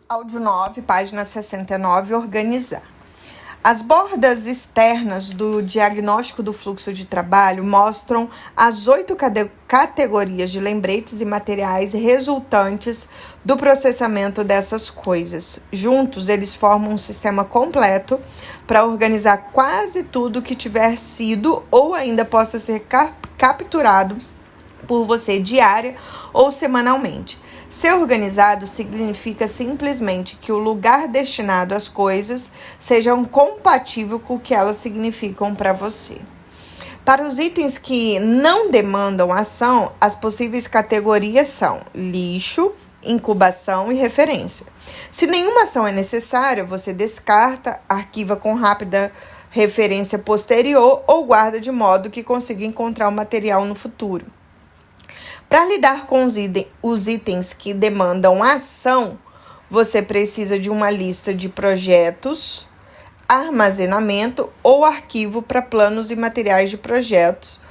Áudio 9, página 69, organizar. As bordas externas do diagnóstico do fluxo de trabalho mostram as 8 categorias de lembretes e materiais resultantes do processamento dessas coisas. Juntos, eles formam um sistema completo para organizar quase tudo que tiver sido ou ainda possa ser capturado por você diária ou semanalmente. Ser organizado significa simplesmente que o lugar destinado às coisas seja compatível com o que elas significam para você. Para os itens que não demandam ação, as possíveis categorias são lixo, incubação e referência. Se nenhuma ação é necessária, você descarta, arquiva com rápida referência posterior ou guarda de modo que consiga encontrar o material no futuro. Para lidar com os itens que demandam ação, você precisa de uma lista de projetos, armazenamento ou arquivo para planos e materiais de projetos,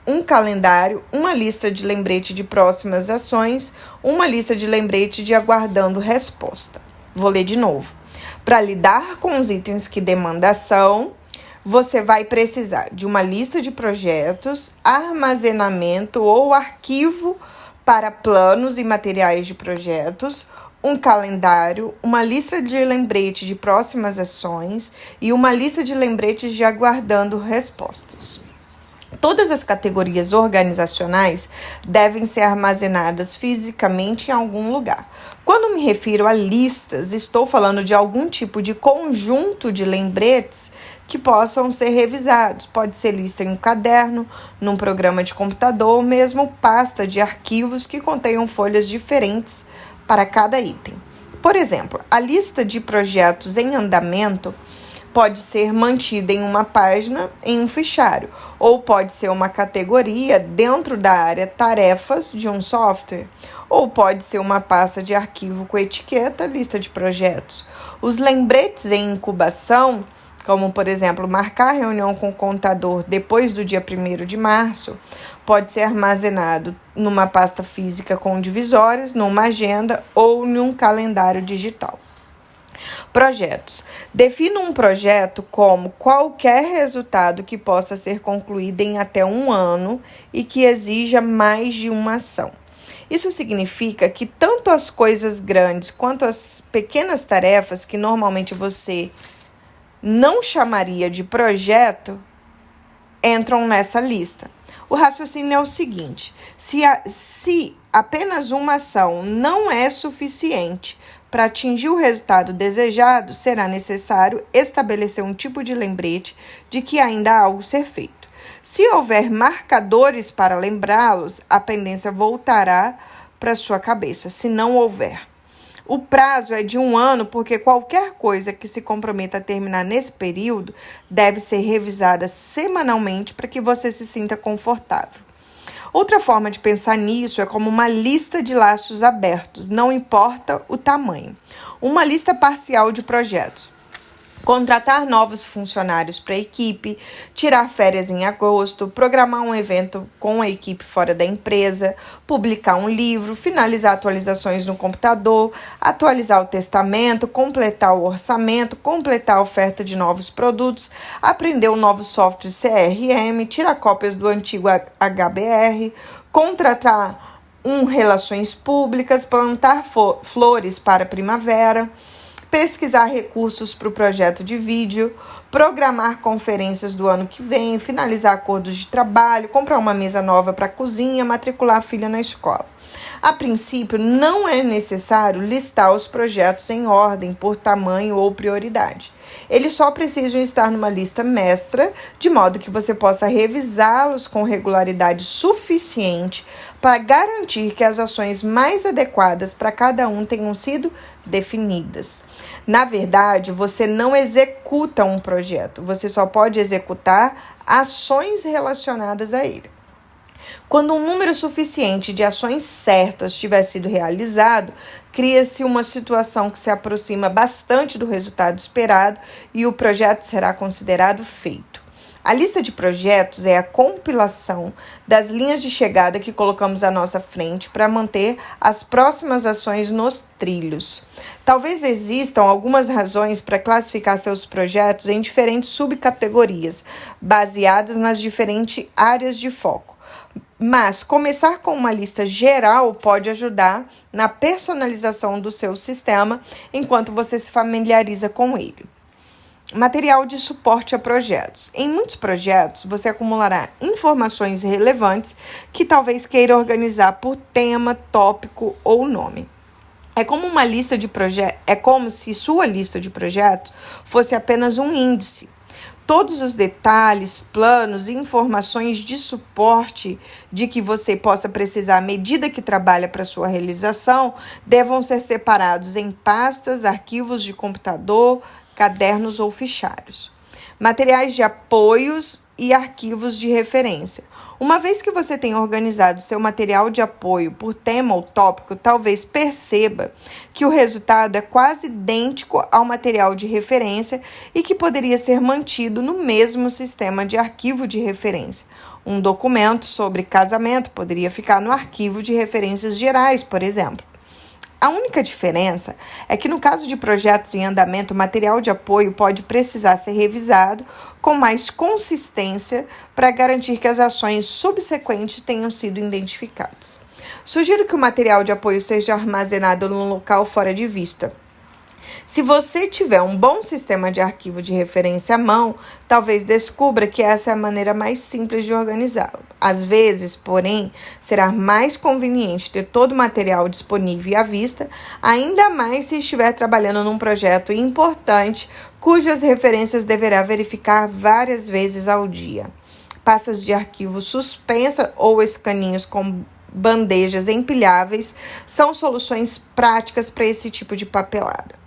um calendário, uma lista de lembrete de próximas ações, uma lista de lembrete de aguardando resposta. Vou ler de novo. Para lidar com os itens que demandam ação, você vai precisar de uma lista de projetos, armazenamento ou arquivo para planos e materiais de projetos, um calendário, uma lista de lembrete de próximas ações e uma lista de lembretes de aguardando respostas. Todas as categorias organizacionais devem ser armazenadas fisicamente em algum lugar. Quando me refiro a listas, estou falando de algum tipo de conjunto de lembretes que possam ser revisados. Pode ser lista em um caderno, num programa de computador ou mesmo pasta de arquivos que contenham folhas diferentes para cada item. Por exemplo, a lista de projetos em andamento pode ser mantida em uma página em um fichário, ou pode ser uma categoria dentro da área tarefas de um software, ou pode ser uma pasta de arquivo com etiqueta lista de projetos. Os lembretes em incubação, como por exemplo marcar reunião com o contador depois do dia 1º de março, pode ser armazenado numa pasta física com divisórias, numa agenda ou num calendário digital. Projetos. Defina um projeto como qualquer resultado que possa ser concluído em até 1 ano e que exija mais de uma ação. Isso significa que tanto as coisas grandes quanto as pequenas tarefas que normalmente você não chamaria de projeto entram nessa lista. O raciocínio é o seguinte: se apenas uma ação não é suficiente para atingir o resultado desejado, será necessário estabelecer um tipo de lembrete de que ainda há algo a ser feito. Se houver marcadores para lembrá-los, a pendência voltará para sua cabeça. Se não houver, o prazo é de 1 ano, porque qualquer coisa que se comprometa a terminar nesse período deve ser revisada semanalmente para que você se sinta confortável. Outra forma de pensar nisso é como uma lista de laços abertos, não importa o tamanho. Uma lista parcial de projetos. Contratar novos funcionários para a equipe, tirar férias em agosto, programar um evento com a equipe fora da empresa, publicar um livro, finalizar atualizações no computador, atualizar o testamento, completar o orçamento, completar a oferta de novos produtos, aprender um novo software CRM, tirar cópias do antigo HBR, contratar relações públicas, plantar flores para a primavera, pesquisar recursos para o projeto de vídeo, programar conferências do ano que vem, finalizar acordos de trabalho, comprar uma mesa nova para a cozinha, matricular a filha na escola. A princípio, não é necessário listar os projetos em ordem por tamanho ou prioridade. Eles só precisam estar numa lista mestra, de modo que você possa revisá-los com regularidade suficiente para garantir que as ações mais adequadas para cada um tenham sido definidas. Na verdade, você não executa um projeto, você só pode executar ações relacionadas a ele. Quando um número suficiente de ações certas tiver sido realizado, cria-se uma situação que se aproxima bastante do resultado esperado e o projeto será considerado feito. A lista de projetos é a compilação das linhas de chegada que colocamos à nossa frente para manter as próximas ações nos trilhos. Talvez existam algumas razões para classificar seus projetos em diferentes subcategorias, baseadas nas diferentes áreas de foco. Mas começar com uma lista geral pode ajudar na personalização do seu sistema enquanto você se familiariza com ele. Material de suporte a projetos. Em muitos projetos, você acumulará informações relevantes que talvez queira organizar por tema, tópico ou nome. É como se sua lista de projetos fosse apenas um índice. Todos os detalhes, planos e informações de suporte de que você possa precisar à medida que trabalha para sua realização devam ser separados em pastas, arquivos de computador, cadernos ou fichários. Materiais de apoios e arquivos de referência. Uma vez que você tenha organizado seu material de apoio por tema ou tópico, talvez perceba que o resultado é quase idêntico ao material de referência e que poderia ser mantido no mesmo sistema de arquivo de referência. Um documento sobre casamento poderia ficar no arquivo de referências gerais, por exemplo. A única diferença é que, no caso de projetos em andamento, o material de apoio pode precisar ser revisado com mais consistência para garantir que as ações subsequentes tenham sido identificadas. Sugiro que o material de apoio seja armazenado num local fora de vista. Se você tiver um bom sistema de arquivo de referência à mão, talvez descubra que essa é a maneira mais simples de organizá-lo. Às vezes, porém, será mais conveniente ter todo o material disponível à vista, ainda mais se estiver trabalhando num projeto importante, cujas referências deverá verificar várias vezes ao dia. Pastas de arquivo suspensa ou escaninhos com bandejas empilháveis são soluções práticas para esse tipo de papelada.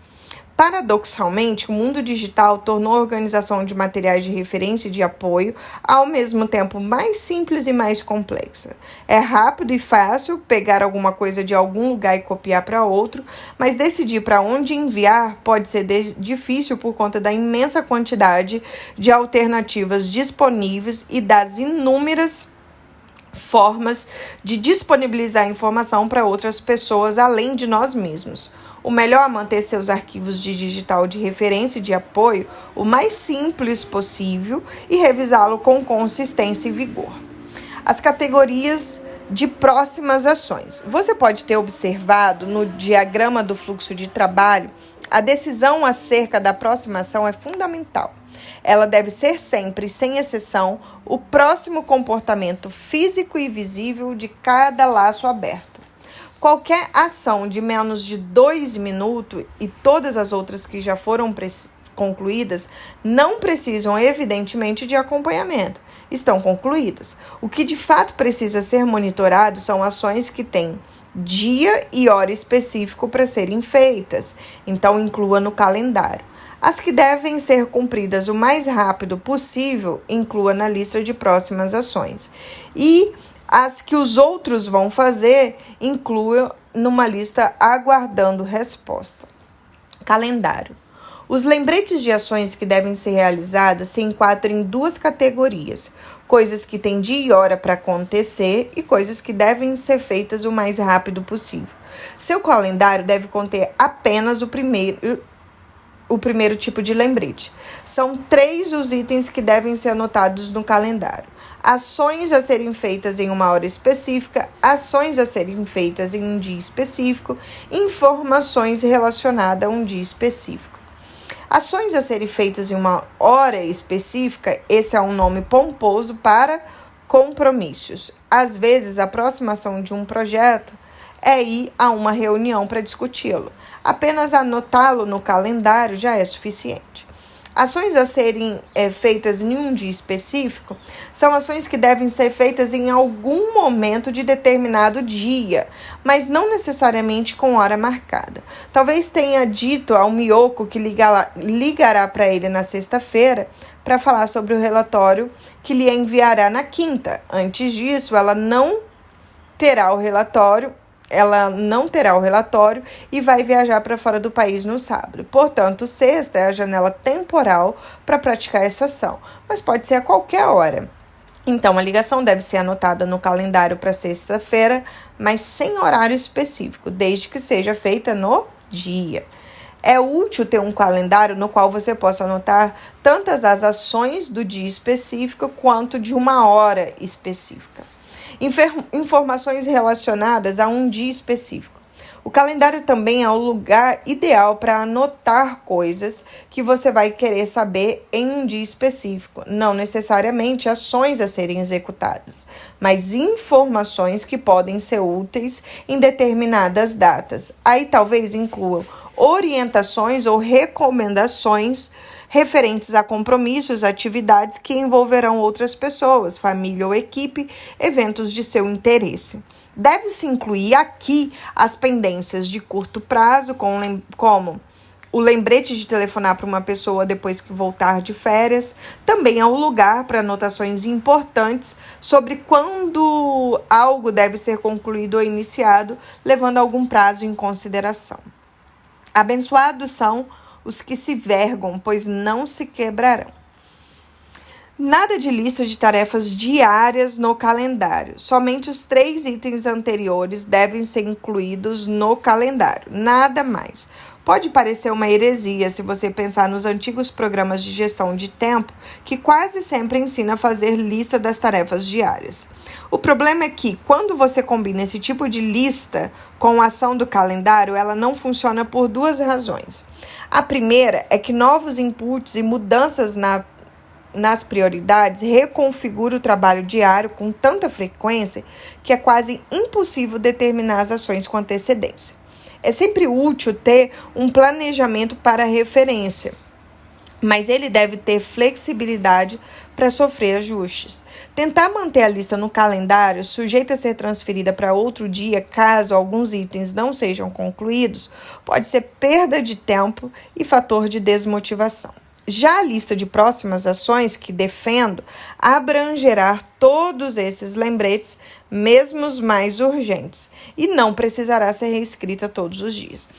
Paradoxalmente, o mundo digital tornou a organização de materiais de referência e de apoio ao mesmo tempo mais simples e mais complexa. É rápido e fácil pegar alguma coisa de algum lugar e copiar para outro, mas decidir para onde enviar pode ser difícil por conta da imensa quantidade de alternativas disponíveis e das inúmeras formas de disponibilizar informação para outras pessoas além de nós mesmos. O melhor é manter seus arquivos de digital de referência e de apoio o mais simples possível e revisá-lo com consistência e vigor. As categorias de próximas ações. Você pode ter observado no diagrama do fluxo de trabalho, a decisão acerca da próxima ação é fundamental. Ela deve ser sempre, sem exceção, o próximo comportamento físico e visível de cada laço aberto. Qualquer ação de menos de 2 minutos e todas as outras que já foram concluídas não precisam, evidentemente, de acompanhamento. Estão concluídas. O que de fato precisa ser monitorado são ações que têm dia e hora específico para serem feitas, então inclua no calendário. As que devem ser cumpridas o mais rápido possível, inclua na lista de próximas ações. E as que os outros vão fazer, inclua numa lista aguardando resposta. Calendário. Os lembretes de ações que devem ser realizadas se enquadram em 2 categorias: coisas que têm dia e hora para acontecer e coisas que devem ser feitas o mais rápido possível. Seu calendário deve conter apenas o primeiro tipo de lembrete. São 3 os itens que devem ser anotados no calendário: ações a serem feitas em uma hora específica, ações a serem feitas em um dia específico, informações relacionadas a um dia específico. Ações a serem feitas em uma hora específica, esse é um nome pomposo para compromissos. Às vezes, a aproximação de um projeto é ir a uma reunião para discuti-lo. Apenas anotá-lo no calendário já é suficiente. Ações a serem feitas em um dia específico são ações que devem ser feitas em algum momento de determinado dia, mas não necessariamente com hora marcada. Talvez tenha dito ao Miyoko que ligará para ele na sexta-feira para falar sobre o relatório que lhe enviará na quinta. Antes disso, ela não terá o relatório e vai viajar para fora do país no sábado. Portanto, sexta é a janela temporal para praticar essa ação, mas pode ser a qualquer hora. Então, a ligação deve ser anotada no calendário para sexta-feira, mas sem horário específico, desde que seja feita no dia. É útil ter um calendário no qual você possa anotar tantas as ações do dia específico quanto de uma hora específica. Informações relacionadas a um dia específico. O calendário também é o lugar ideal para anotar coisas que você vai querer saber em um dia específico, não necessariamente ações a serem executadas, mas informações que podem ser úteis em determinadas datas. Aí talvez incluam orientações ou recomendações referentes a compromissos, atividades que envolverão outras pessoas, família ou equipe, eventos de seu interesse. Deve-se incluir aqui as pendências de curto prazo, como o lembrete de telefonar para uma pessoa depois que voltar de férias. Também é um lugar para anotações importantes sobre quando algo deve ser concluído ou iniciado, levando algum prazo em consideração. Abençoados são os que se vergam, pois não se quebrarão. Nada de lista de tarefas diárias no calendário. Somente os 3 itens anteriores devem ser incluídos no calendário. Nada mais. Pode parecer uma heresia se você pensar nos antigos programas de gestão de tempo, que quase sempre ensina a fazer lista das tarefas diárias. O problema é que, quando você combina esse tipo de lista com a ação do calendário, ela não funciona por 2 razões. A primeira é que novos inputs e mudanças nas prioridades reconfigura o trabalho diário com tanta frequência que é quase impossível determinar as ações com antecedência. É sempre útil ter um planejamento para referência, mas ele deve ter flexibilidade para sofrer ajustes. Tentar manter a lista no calendário, sujeita a ser transferida para outro dia, caso alguns itens não sejam concluídos, pode ser perda de tempo e fator de desmotivação. Já a lista de próximas ações que defendo abrangerá todos esses lembretes, mesmo os mais urgentes, e não precisará ser reescrita todos os dias.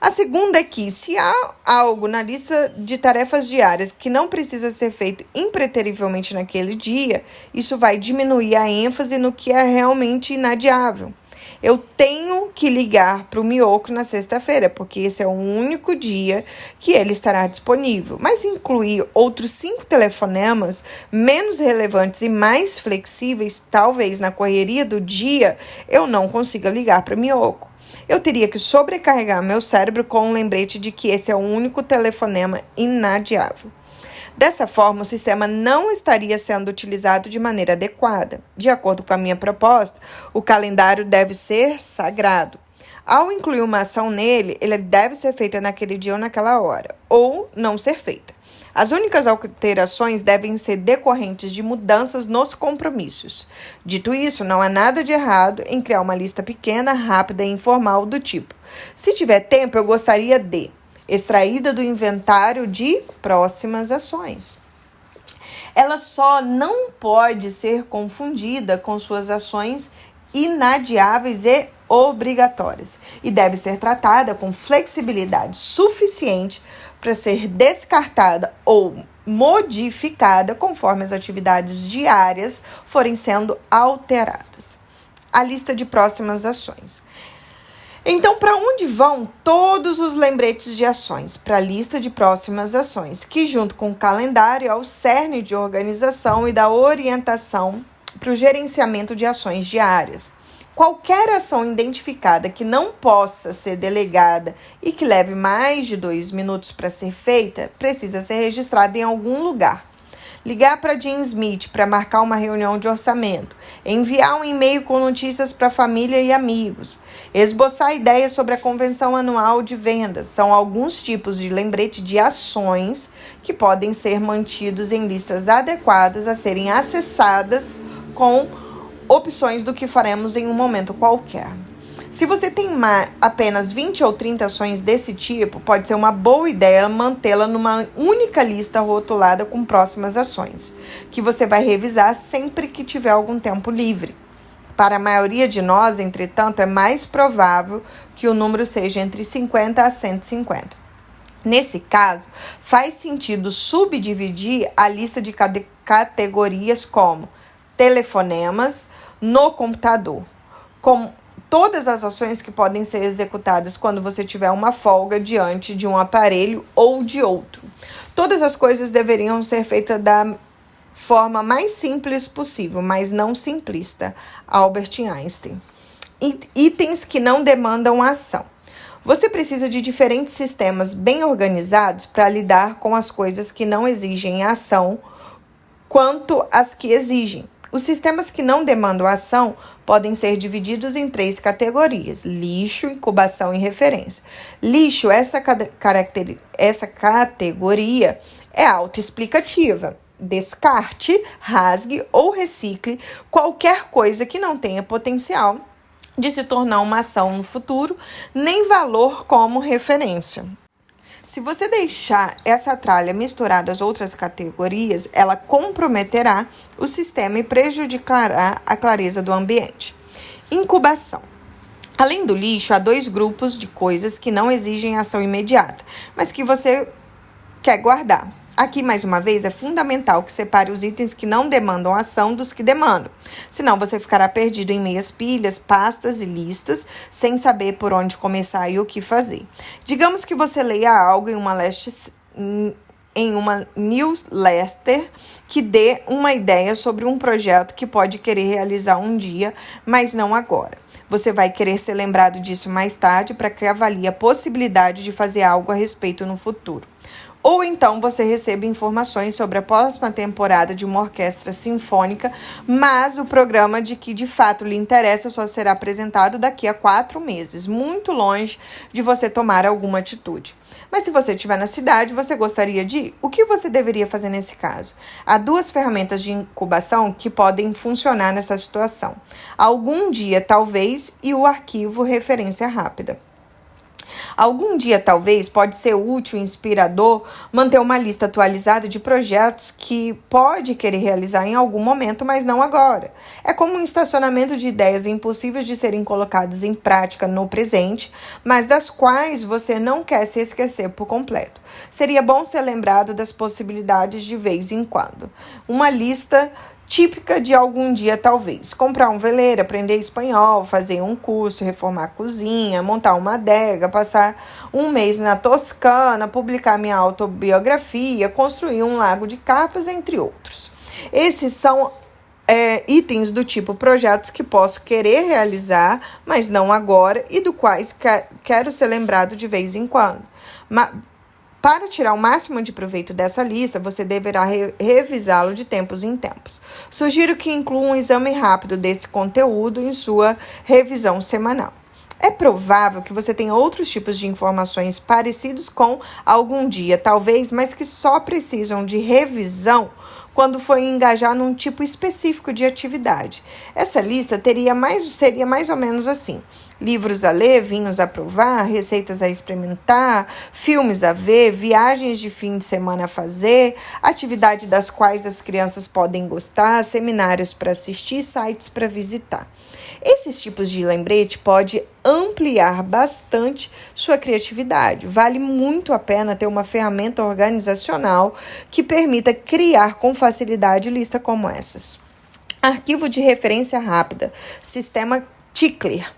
A segunda é que, se há algo na lista de tarefas diárias que não precisa ser feito impreterivelmente naquele dia, isso vai diminuir a ênfase no que é realmente inadiável. Eu tenho que ligar para o Miyoko na sexta-feira, porque esse é o único dia que ele estará disponível. Mas incluir outros 5 telefonemas menos relevantes e mais flexíveis, talvez na correria do dia, eu não consiga ligar para o Miyoko. Eu teria que sobrecarregar meu cérebro com um lembrete de que esse é o único telefonema inadiável. Dessa forma, o sistema não estaria sendo utilizado de maneira adequada. De acordo com a minha proposta, o calendário deve ser sagrado. Ao incluir uma ação nele, ele deve ser feita naquele dia ou naquela hora, ou não ser feita. As únicas alterações devem ser decorrentes de mudanças nos compromissos. Dito isso, não há nada de errado em criar uma lista pequena, rápida e informal do tipo: se tiver tempo, eu gostaria de... extraída do inventário de próximas ações. Ela só não pode ser confundida com suas ações inadiáveis e obrigatórias, e deve ser tratada com flexibilidade suficiente para ser descartada ou modificada conforme as atividades diárias forem sendo alteradas. A lista de próximas ações. Então, para onde vão todos os lembretes de ações? Para a lista de próximas ações, que junto com o calendário é o cerne de organização e da orientação para o gerenciamento de ações diárias. Qualquer ação identificada que não possa ser delegada e que leve mais de 2 minutos para ser feita, precisa ser registrada em algum lugar. Ligar para Jim Smith para marcar uma reunião de orçamento, enviar um e-mail com notícias para a família e amigos, esboçar ideias sobre a convenção anual de vendas, são alguns tipos de lembrete de ações que podem ser mantidos em listas adequadas a serem acessadas com opções do que faremos em um momento qualquer. Se você tem apenas 20 ou 30 ações desse tipo, pode ser uma boa ideia mantê-la numa única lista rotulada com próximas ações, que você vai revisar sempre que tiver algum tempo livre. Para a maioria de nós, entretanto, é mais provável que o número seja entre 50 a 150. Nesse caso, faz sentido subdividir a lista de categorias como telefonemas no computador, todas as ações que podem ser executadas quando você tiver uma folga diante de um aparelho ou de outro. Todas as coisas deveriam ser feitas da forma mais simples possível, mas não simplista. Albert Einstein. Itens que não demandam ação. Você precisa de diferentes sistemas bem organizados para lidar com as coisas que não exigem ação, quanto as que exigem. Os sistemas que não demandam ação podem ser divididos em 3 categorias: lixo, incubação e referência. Lixo, essa categoria é autoexplicativa. Descarte, rasgue ou recicle qualquer coisa que não tenha potencial de se tornar uma ação no futuro, nem valor como referência. Se você deixar essa tralha misturada às outras categorias, ela comprometerá o sistema e prejudicará a clareza do ambiente. Incubação. Além do lixo, há 2 grupos de coisas que não exigem ação imediata, mas que você quer guardar. Aqui, mais uma vez, é fundamental que separe os itens que não demandam ação dos que demandam. Senão, você ficará perdido em meias pilhas, pastas e listas, sem saber por onde começar e o que fazer. Digamos que você leia algo em uma newsletter que dê uma ideia sobre um projeto que pode querer realizar um dia, mas não agora. Você vai querer ser lembrado disso mais tarde para que avalie a possibilidade de fazer algo a respeito no futuro. Ou então você recebe informações sobre a próxima temporada de uma orquestra sinfônica, mas o programa de que de fato lhe interessa só será apresentado daqui a 4 meses, muito longe de você tomar alguma atitude. Mas se você estiver na cidade, você gostaria de ir? O que você deveria fazer nesse caso? Há 2 ferramentas de incubação que podem funcionar nessa situação. Algum dia, talvez, e o arquivo referência rápida. Algum dia, talvez, pode ser útil e inspirador manter uma lista atualizada de projetos que pode querer realizar em algum momento, mas não agora. É como um estacionamento de ideias impossíveis de serem colocadas em prática no presente, mas das quais você não quer se esquecer por completo. Seria bom ser lembrado das possibilidades de vez em quando. Uma lista típica de algum dia, talvez. Comprar um veleiro, aprender espanhol, fazer um curso, reformar a cozinha, montar uma adega, passar um mês na Toscana, publicar minha autobiografia, construir um lago de carpas, entre outros. Esses são itens do tipo projetos que posso querer realizar, mas não agora, e do quais quero ser lembrado de vez em quando. Para tirar o máximo de proveito dessa lista, você deverá revisá-lo de tempos em tempos. Sugiro que inclua um exame rápido desse conteúdo em sua revisão semanal. É provável que você tenha outros tipos de informações parecidos com algum dia, talvez, mas que só precisam de revisão quando for engajar num tipo específico de atividade. Essa lista seria mais ou menos assim: livros a ler, vinhos a provar, receitas a experimentar, filmes a ver, viagens de fim de semana a fazer, atividades das quais as crianças podem gostar, seminários para assistir, sites para visitar. Esses tipos de lembrete podem ampliar bastante sua criatividade. Vale muito a pena ter uma ferramenta organizacional que permita criar com facilidade listas como essas. Arquivo de referência rápida, sistema Tickler.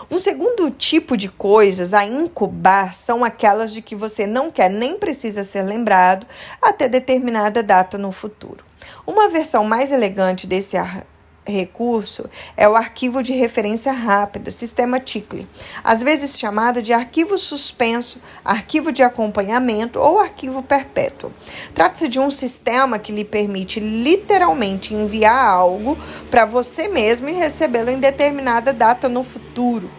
Um segundo tipo de coisas a incubar são aquelas de que você não quer nem precisa ser lembrado até determinada data no futuro. Uma versão mais elegante desse recurso é o arquivo de referência rápida, sistema Tickler, às vezes chamado de arquivo suspenso, arquivo de acompanhamento ou arquivo perpétuo. Trata-se de um sistema que lhe permite literalmente enviar algo para você mesmo e recebê-lo em determinada data no futuro.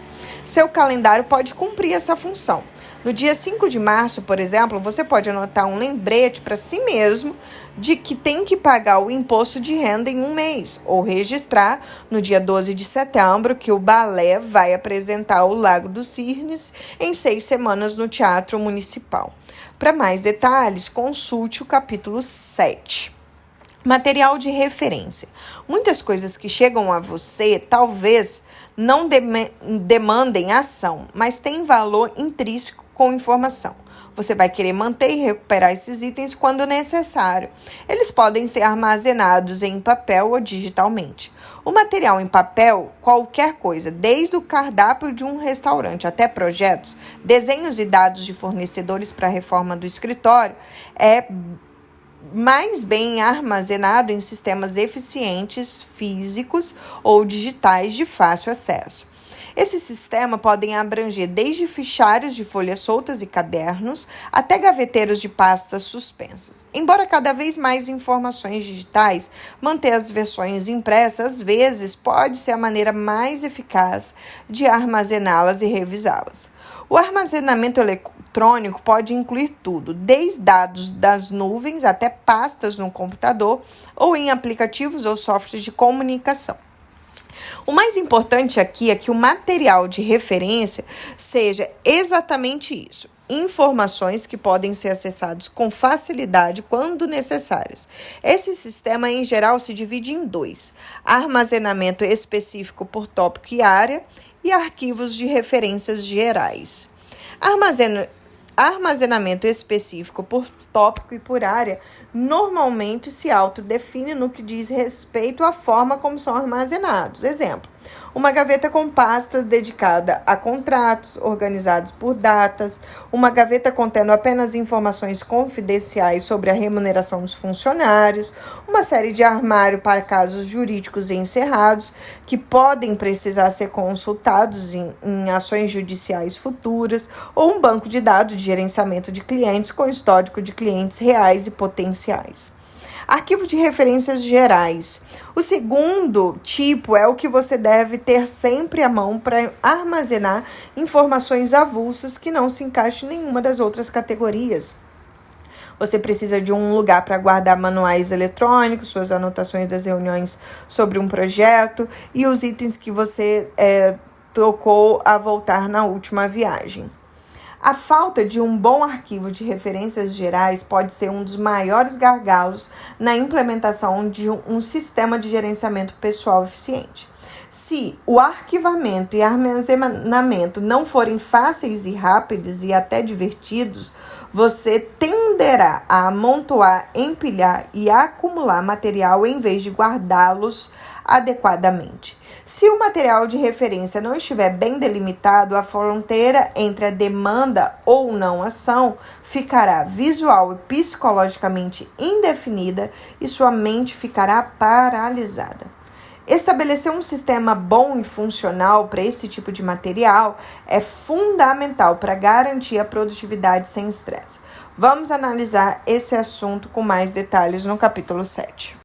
Seu calendário pode cumprir essa função. No dia 5 de março, por exemplo, você pode anotar um lembrete para si mesmo de que tem que pagar o imposto de renda em um mês, ou registrar no dia 12 de setembro que o balé vai apresentar o Lago dos Cisnes em 6 semanas no Teatro Municipal. Para mais detalhes, consulte o capítulo 7. Material de referência. Muitas coisas que chegam a você, talvez não demandem ação, mas têm valor intrínseco com informação. Você vai querer manter e recuperar esses itens quando necessário. Eles podem ser armazenados em papel ou digitalmente. O material em papel, qualquer coisa, desde o cardápio de um restaurante até projetos, desenhos e dados de fornecedores para a reforma do escritório, é mais bem armazenado em sistemas eficientes, físicos ou digitais de fácil acesso. Esse sistema podem abranger desde fichários de folhas soltas e cadernos até gaveteiros de pastas suspensas. Embora cada vez mais informações digitais, manter as versões impressas às vezes pode ser a maneira mais eficaz de armazená-las e revisá-las. O armazenamento eletrônico pode incluir tudo, desde dados das nuvens até pastas no computador ou em aplicativos ou softwares de comunicação. O mais importante aqui é que o material de referência seja exatamente isso. Informações que podem ser acessadas com facilidade quando necessárias. Esse sistema, em geral, se divide em dois: armazenamento específico por tópico e área e arquivos de referências gerais. Armazenamento específico por tópico e por área normalmente se autodefine no que diz respeito à forma como são armazenados. Exemplo: uma gaveta com pastas dedicada a contratos organizados por datas, uma gaveta contendo apenas informações confidenciais sobre a remuneração dos funcionários, uma série de armário para casos jurídicos encerrados que podem precisar ser consultados em ações judiciais futuras, ou um banco de dados de gerenciamento de clientes com histórico de clientes reais e potenciais. Arquivo de referências gerais. O segundo tipo é o que você deve ter sempre à mão para armazenar informações avulsas que não se encaixem em nenhuma das outras categorias. Você precisa de um lugar para guardar manuais eletrônicos, suas anotações das reuniões sobre um projeto e os itens que você tocou a voltar na última viagem. A falta de um bom arquivo de referências gerais pode ser um dos maiores gargalos na implementação de um sistema de gerenciamento pessoal eficiente. Se o arquivamento e armazenamento não forem fáceis e rápidos e até divertidos, você tenderá a amontoar, empilhar e acumular material em vez de guardá-los adequadamente. Se o material de referência não estiver bem delimitado, a fronteira entre a demanda ou não ação ficará visual e psicologicamente indefinida e sua mente ficará paralisada. Estabelecer um sistema bom e funcional para esse tipo de material é fundamental para garantir a produtividade sem estresse. Vamos analisar esse assunto com mais detalhes no capítulo 7.